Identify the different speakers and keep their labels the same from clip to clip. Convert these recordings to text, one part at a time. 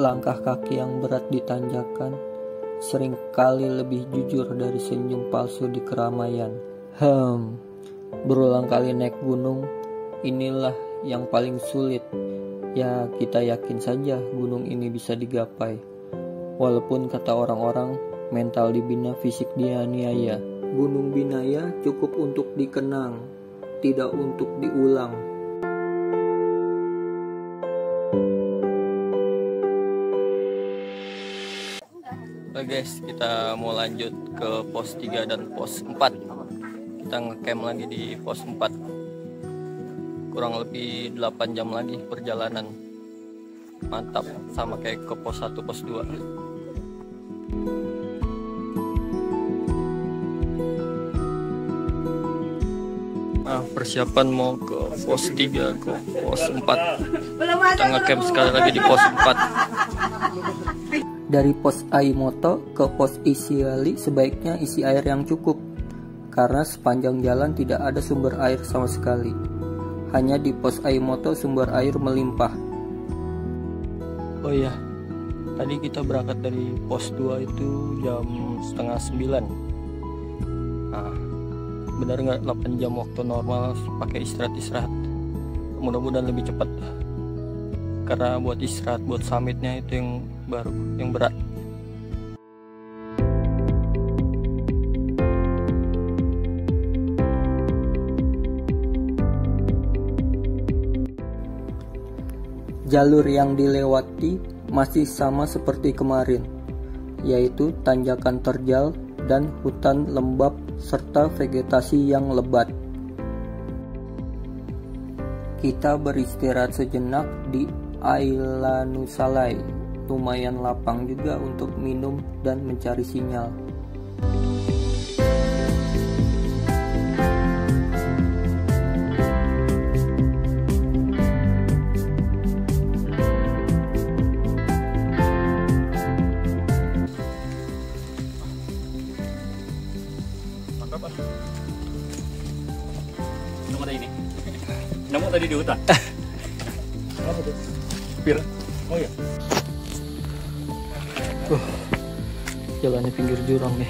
Speaker 1: Langkah kaki yang berat di tanjakan seringkali lebih jujur dari senyum palsu di keramaian. Berulang kali naik gunung, inilah yang paling sulit. Ya, kita yakin saja gunung ini bisa digapai. Walaupun kata orang-orang, mental dibina, fisik dianiaya. Gunung Binaya cukup untuk dikenang, tidak untuk diulang. Oke guys, kita mau lanjut ke pos 3 dan pos 4. Kita ngecamp lagi di pos 4. Kurang lebih 8 jam lagi perjalanan. Mantap, sama kayak ke pos 1, pos 2. Nah, persiapan mau ke pos 3, ke pos 4. Kita ngecamp sekali lagi di pos 4. Dari pos Aimoto ke pos Isiali sebaiknya isi air yang cukup, karena sepanjang jalan tidak ada sumber air sama sekali. Hanya di pos Aimoto sumber air melimpah. Oh iya, tadi kita berangkat dari pos 2 itu jam setengah 9. Nah, benar nggak 8 jam waktu normal pakai istirahat. Mudah-mudahan lebih cepat, karena buat istirahat, buat summitnya itu yang baru, yang berat. Jalur yang dilewati masih sama seperti kemarin, yaitu tanjakan terjal dan hutan lembab serta vegetasi yang lebat. Kita beristirahat sejenak di Ailanusalai, lumayan lapang juga untuk minum dan mencari sinyal.
Speaker 2: Nemu tadi ini. Nemu tadi di hutan. Apa tuh? Pir. Oh ya.
Speaker 1: Jalannya pinggir jurang nih.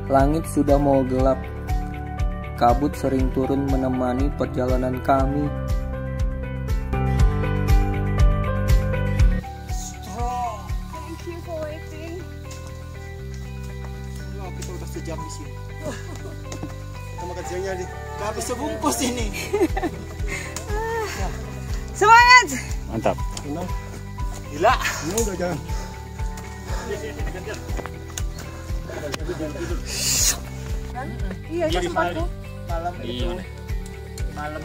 Speaker 1: Langit sudah mau gelap. Kabut sering turun menemani perjalanan kami.
Speaker 3: Thank you for waiting.
Speaker 4: Oh, kita udah sejam di sini. Kita makan siangnya nih. Gak habis sebungkus ini.
Speaker 3: Semangat!
Speaker 2: Mantap.
Speaker 4: Gila. Ini udah jangan.
Speaker 3: Iya, itu tempatku.
Speaker 4: Malam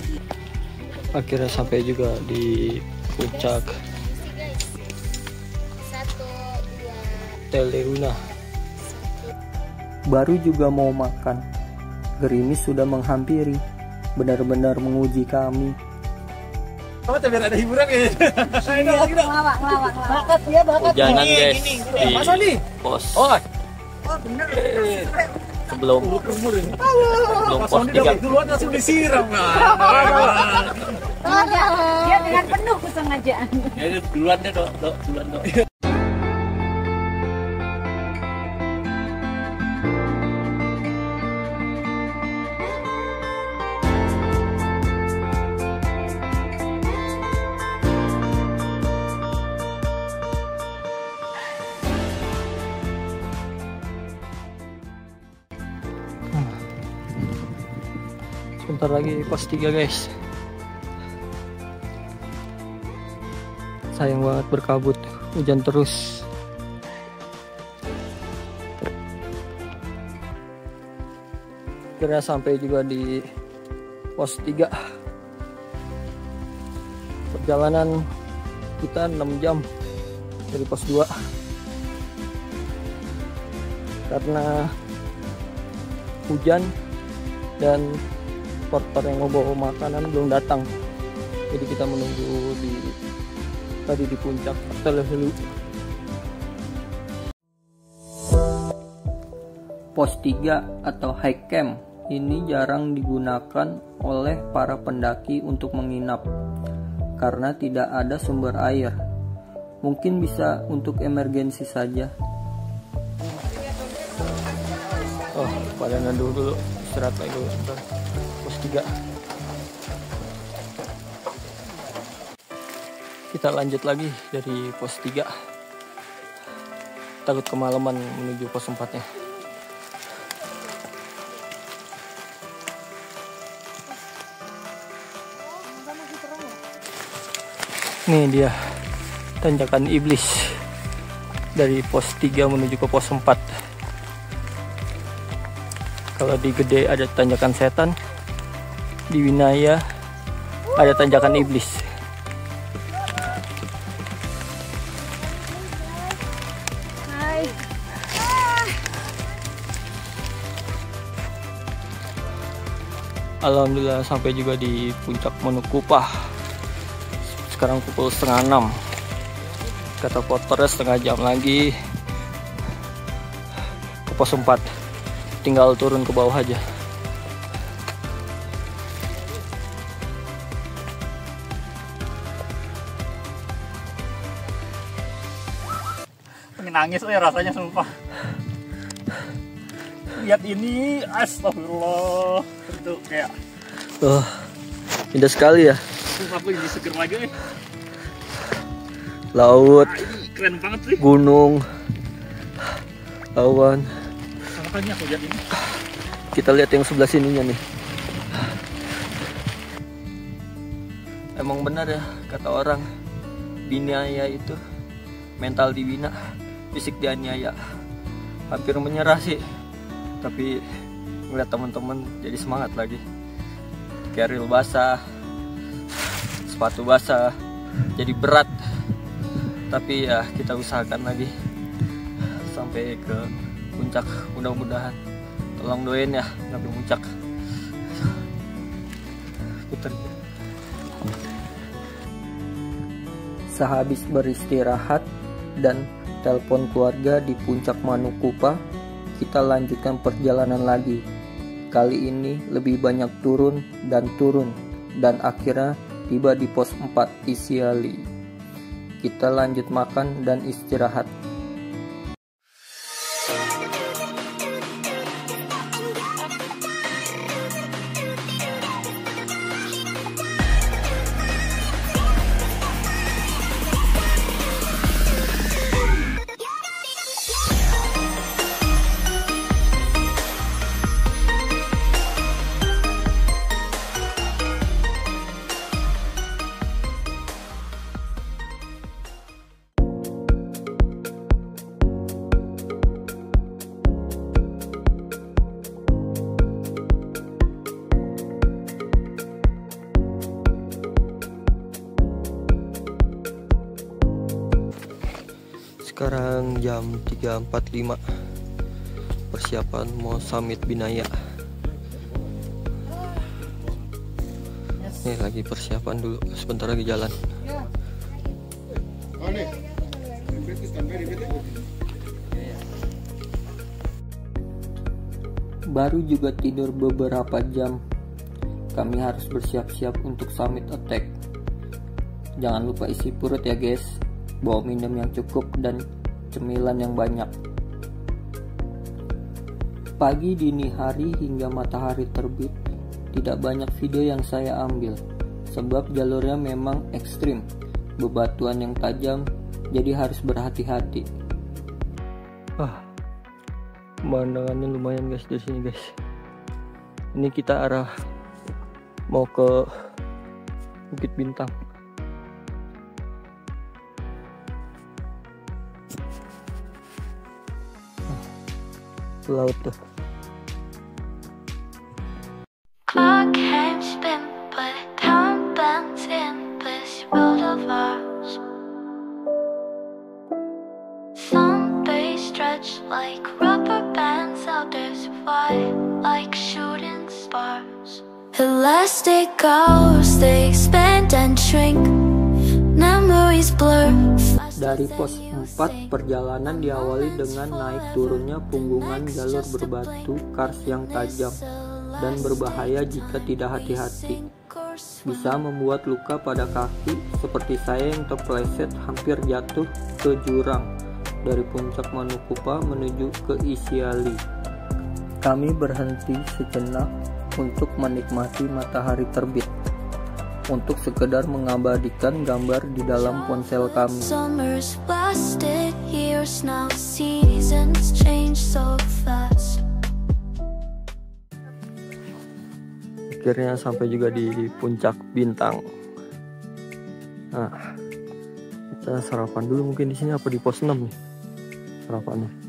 Speaker 1: Akhirnya sampai juga di puncak Teleuna. Baru juga mau makan, gerimis sudah menghampiri, benar-benar menguji kami.
Speaker 4: Kamu tapi ada hiburan ya.
Speaker 3: Ngelawak. Bakat dia, bakat.
Speaker 1: Hujanan guys di pos.
Speaker 4: Oh,
Speaker 3: Bener.
Speaker 1: Sebelum pos 3.
Speaker 4: duluan langsung disiram kan.
Speaker 3: Dia dengan penuh kesengajaan.
Speaker 2: Ya duluan deh, duluan.
Speaker 1: Bentar lagi pos 3 guys. Sayang banget berkabut, hujan terus. Akhirnya sampai juga di pos 3. Perjalanan kita 6 jam dari pos 2 karena hujan dan porter yang mau bawa makanan belum datang. Jadi kita menunggu tadi di puncak hotel dulu. Pos 3 atau high camp ini jarang digunakan oleh para pendaki untuk menginap karena tidak ada sumber air. Mungkin bisa untuk emergensi saja. Oh, pada neduh dulu, istirahat lagi dulu sebentar. Pos 3. Kita lanjut lagi dari pos 3. Takut kemalaman menuju pos 4-nya. Nih dia tanjakan iblis dari pos 3 menuju ke pos 4. Kalau di Gede ada tanjakan setan, di Winaya ada tanjakan iblis.
Speaker 3: Hai.
Speaker 1: Alhamdulillah sampai juga di puncak Manukupah. Sekarang pukul 5:30. Kata porternya setengah jam lagi ke pos 4. Tinggal turun ke bawah aja.
Speaker 2: Pengen nangis ya rasanya sumpah. Lihat ini, astagfirullah. Itu kayak
Speaker 1: indah sekali ya.
Speaker 2: sumpah aku jadi seger lagi.
Speaker 1: Laut,
Speaker 2: Ini keren banget sih.
Speaker 1: gunung, awan.
Speaker 2: Makanya aku lihat ini.
Speaker 1: Kita lihat yang sebelah sininya nih. Emang benar ya kata orang, binaya itu mental dibina, fisik dianiaya. Hampir menyerah sih, tapi ngeliat teman-teman jadi semangat lagi. Keril basah, sepatu basah, jadi berat. Tapi ya kita usahakan lagi sampai ke puncak, mudah-mudahan. Tolong doain ya sampai puncak. Puter. Sehabis beristirahat dan telepon keluarga di puncak Manukupah, kita lanjutkan perjalanan lagi. Kali ini lebih banyak turun dan akhirnya tiba di pos 4 Isiali. Kita lanjut makan dan istirahat. Sekarang jam 3.45. Persiapan mau summit Binaya. Nih lagi persiapan dulu, sebentar lagi jalan. Baru juga tidur beberapa jam. Kami harus bersiap-siap untuk summit attack. Jangan lupa isi perut ya guys. Bawa minum yang cukup dan cemilan yang banyak. Pagi dini hari hingga matahari terbit, tidak banyak video yang saya ambil, sebab jalurnya memang ekstrim, bebatuan yang tajam, jadi harus berhati-hati. Pemandangannya lumayan guys di sini guys. Ini kita arah mau ke Bukit Bintang. Laut tuh.
Speaker 5: Clock hands spin, but time bends in this world of ours. Some days stretch like rubber bands, others fly like shooting stars. Elastic hours, they expand and shrink. Memories blur.
Speaker 1: Dari pos 4, perjalanan diawali dengan naik turunnya punggungan jalur berbatu kars yang tajam dan berbahaya jika tidak hati-hati. Bisa membuat luka pada kaki, seperti saya yang terpeleset hampir jatuh ke jurang dari puncak Manukupa menuju ke Isiali. Kami berhenti sejenak untuk menikmati matahari terbit, untuk sekedar mengabadikan gambar di dalam ponsel kami.
Speaker 5: Summers lasted years now, seasons change so fast.
Speaker 1: Akhirnya sampai juga di Puncak Bintang. Nah, kita sarapan dulu mungkin di sini, apa di pos 6 nih sarapannya.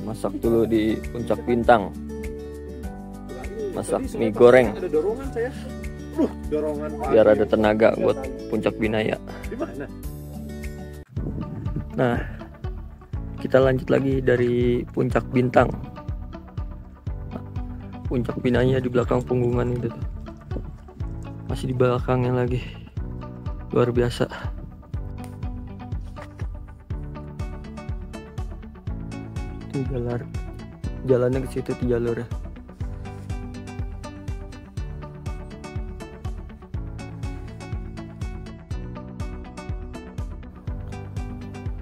Speaker 1: Masak dulu di Puncak Bintang. Masak mie goreng.
Speaker 4: Ada dorongan saya. Dorongan.
Speaker 1: Biar ada tenaga buat Puncak Binaya.
Speaker 4: Di mana?
Speaker 1: Nah, kita lanjut lagi dari Puncak Bintang. Puncak Binaya di belakang punggungan itu. Masih di belakangnya lagi. Luar biasa. Jalannya ke situ tuh jalurnya.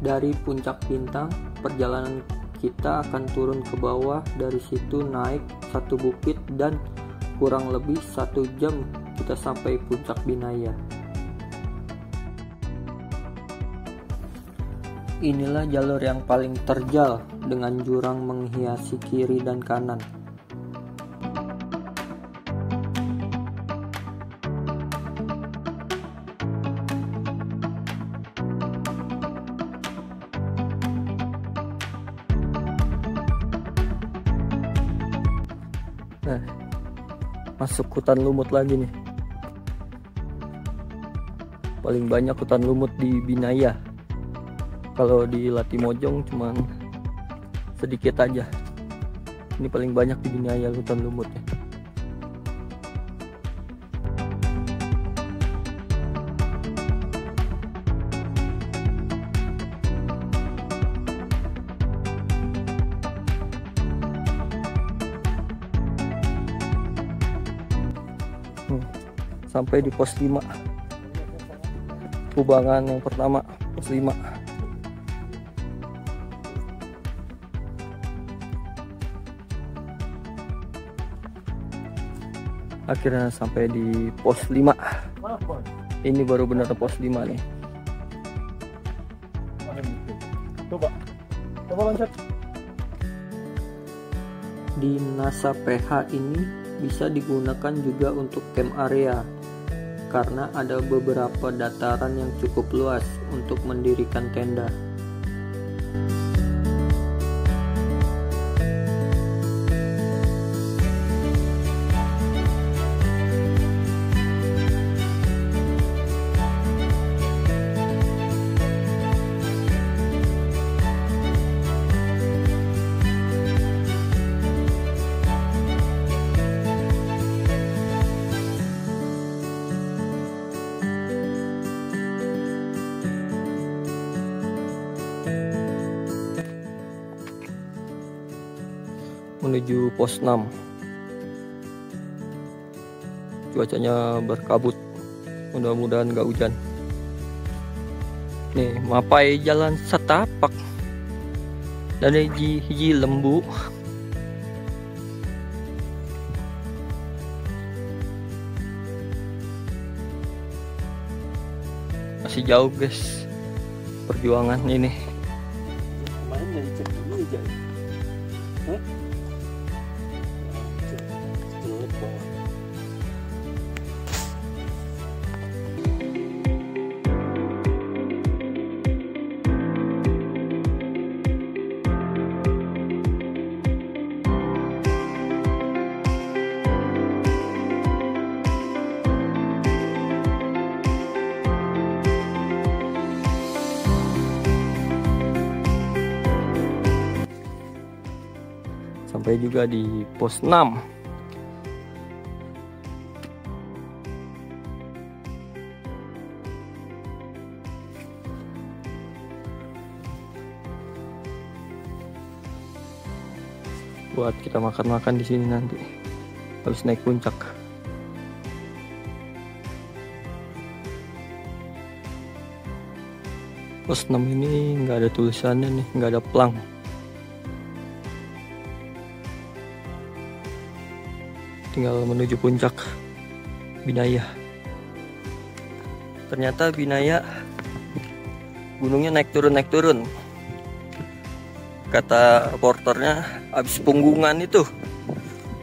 Speaker 1: Dari Puncak Bintang, perjalanan kita akan turun ke bawah, dari situ naik satu bukit dan kurang lebih 1 jam kita sampai Puncak Binaya. Inilah jalur yang paling terjal dengan jurang menghiasi kiri dan kanan. Nah, masuk hutan lumut lagi nih. Paling banyak hutan lumut di Binaya. Kalau di Latimojong cuman sedikit aja. Ini paling banyak di Binaya hutan lumutnya. Sampai di pos 5. Kubangan yang pertama, pos 5. Akhirnya sampai di pos 5. Ini baru benar pos 5 nih.
Speaker 4: Coba loncat.
Speaker 1: Di NASA PH ini bisa digunakan juga untuk camp area, karena ada beberapa dataran yang cukup luas untuk mendirikan tenda. Menuju pos 6. Cuacanya berkabut, mudah-mudahan gak hujan. Nih, mapai jalan setapak dan hiji lembu. masih jauh guys perjuangan ini.
Speaker 4: Kemarin dari cek dulu aja. Hah? Jelek banget.
Speaker 1: Sampai juga di pos 6. Buat kita makan-makan di sini nanti habis naik puncak. Pos 6 ini nggak ada tulisannya nih, nggak ada plang. Tinggal menuju puncak Binaya. Ternyata Binaya gunungnya naik turun. Kata porternya habis punggungan itu.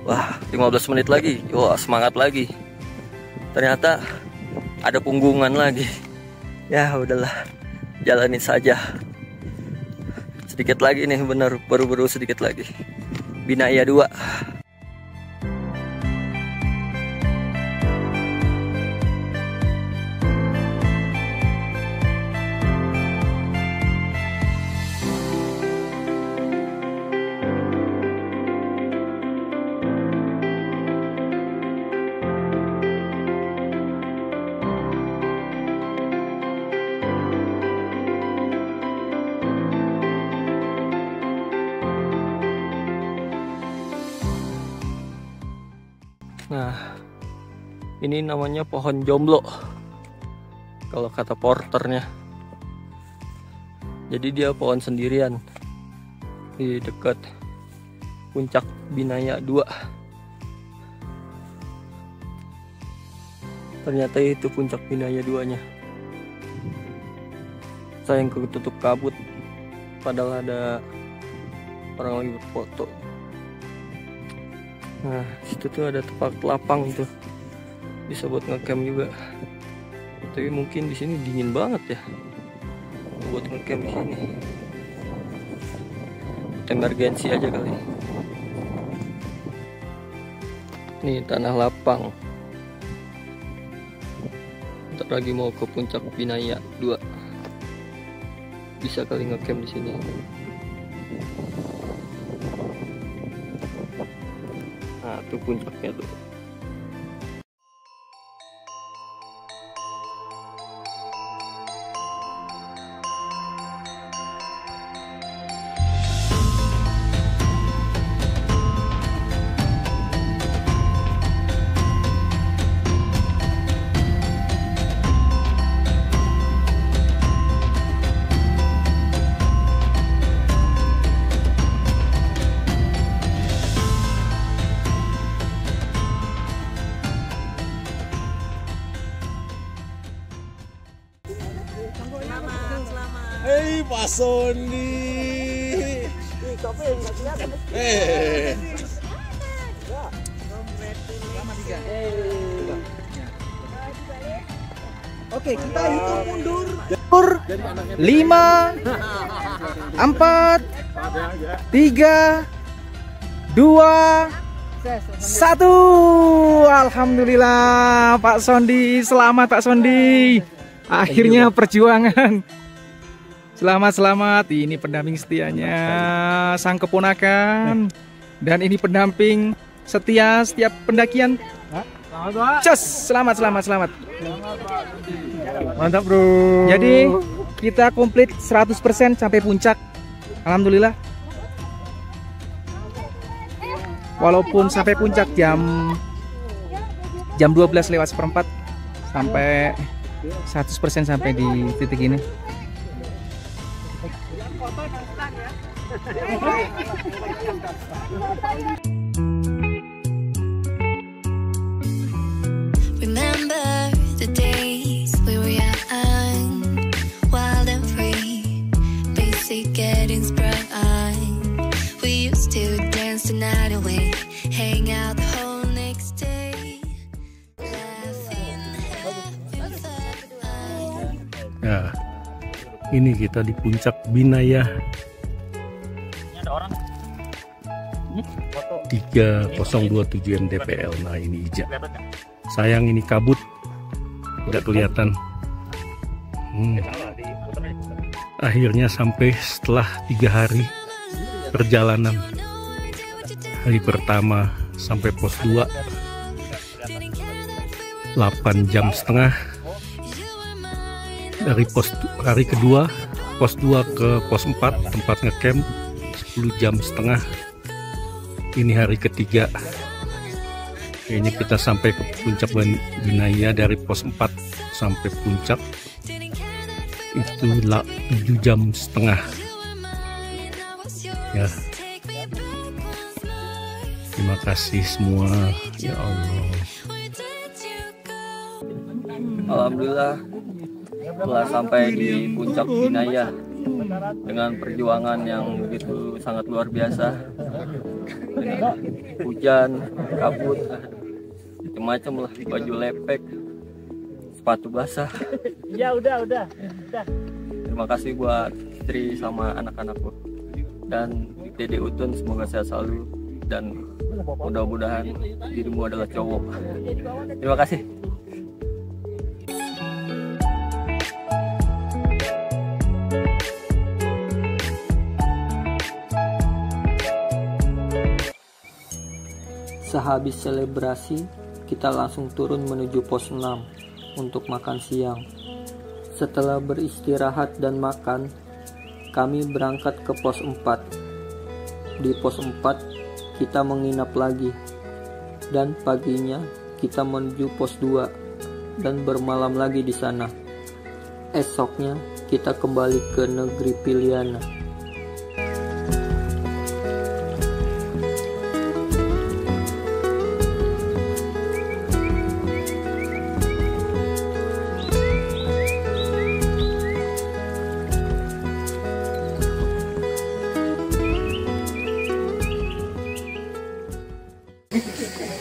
Speaker 1: Wah, 15 menit lagi. Wah, semangat lagi. Ternyata ada punggungan lagi. Ya udahlah, jalanin saja. Sedikit lagi nih, bener baru sedikit lagi. Binaya 2. Nah, ini namanya pohon jomblo kalau kata porternya. Jadi dia pohon sendirian di dekat puncak Binaya 2. Ternyata itu puncak Binaya 2-nya. Sayang ketutup kabut, padahal ada orang lagi berfoto. Nah, situ tuh ada tempat lapang itu, bisa buat ngecamp juga. Tapi mungkin di sini dingin banget ya buat ngecamp di sini. Emergensi aja kali. Nih tanah lapang. Ntar lagi mau ke puncak Binaya 2. Bisa kali ngecamp di sini. Nah, itu puncaknya tuh.
Speaker 4: Hei Pak Sony.
Speaker 6: Oke, kita hitung mundur. 5, 4, 3, 2, 1. Alhamdulillah Pak Sondi, selamat Pak Sondi. Akhirnya perjuangan. Selamat. Ini pendamping setianya sang keponakan. Dan ini pendamping setia setiap pendakian. Cus, selamat.
Speaker 4: Mantap bro.
Speaker 6: Jadi kita komplit 100% sampai puncak. Alhamdulillah. Walaupun sampai puncak jam 12:04 sampai 100% sampai di titik ini.
Speaker 5: Remember the days we were young,
Speaker 7: Ini kita di puncak Binaya.
Speaker 2: Ini ada orang.
Speaker 7: 3027 mdpl. Nah ini Ija.
Speaker 2: Kelihatan nggak?
Speaker 7: Sayang ini kabut, tidak kelihatan.
Speaker 2: Salah, diputar aja, putar.
Speaker 7: Akhirnya sampai setelah 3 hari perjalanan. Hari pertama sampai pos 2 8 jam setengah. Dari hari kedua pos 2 ke pos 4 tempat ngecamp 10 jam setengah. Ini hari ketiga. Kayaknya kita sampai ke puncak Binaya dari pos 4 sampai puncak itu 7 jam setengah ya. Terima kasih semua ya Allah.
Speaker 1: Alhamdulillah telah sampai di puncak Binaya dengan perjuangan yang begitu sangat luar biasa. Hujan, kabut, macam-macam lah, baju lepek, sepatu basah.
Speaker 2: Ya udah.
Speaker 1: Terima kasih buat istri sama anak-anakku dan Dede Utun, semoga sehat selalu dan mudah-mudahan dirimu adalah cowok. Terima kasih. Sehabis selebrasi, kita langsung turun menuju pos 6 untuk makan siang. Setelah beristirahat dan makan, kami berangkat ke pos 4. Di pos 4, kita menginap lagi. Dan paginya, kita menuju pos 2 dan bermalam lagi di sana. Esoknya, kita kembali ke negeri Piliana.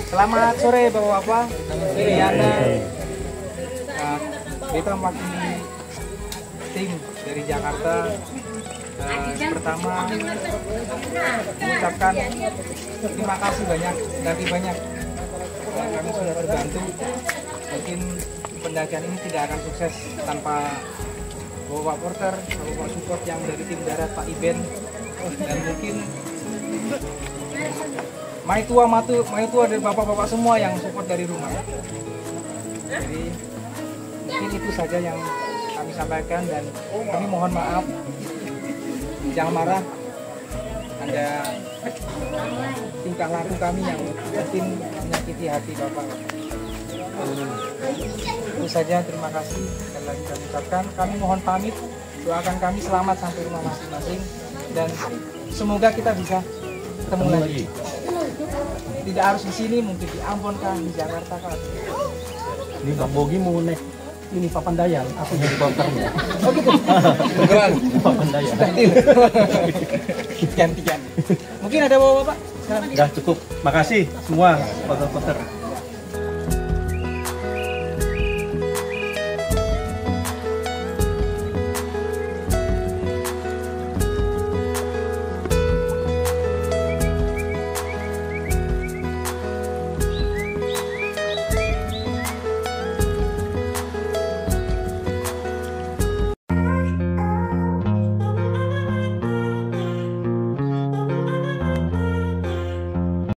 Speaker 6: Selamat sore Bapak-Bapak, Piliana. Kita mewakili tim dari Jakarta. Pertama, mengucapkan terima kasih banyak. Kami sudah terbantu. Mungkin pendakian ini tidak akan sukses tanpa Bapak Porter, Bapak support yang dari tim darat Pak Iben, dan mungkin Maitua dari bapak-bapak semua yang support dari rumah. Jadi mungkin itu saja yang kami sampaikan dan kami mohon maaf. Jangan marah. Ada tingkah laku kami yang mungkin menyakiti hati bapak. Itu saja, terima kasih. Sekali lagi kami ucapkan, kami mohon pamit. Doakan kami selamat sampai rumah masing-masing dan semoga kita bisa ketemu lagi. Tidak harus di sini, mungkin di Ambon kah, di Jakarta kah.
Speaker 7: Ini Bang Bogi mau naik ini Papandayan, aku jadi banternya.
Speaker 6: Oh gitu. Beneran.
Speaker 7: Papandayan.
Speaker 6: Gantian. Mungkin ada bapak-bapak?
Speaker 7: Udah cukup. Makasih semua, Pak.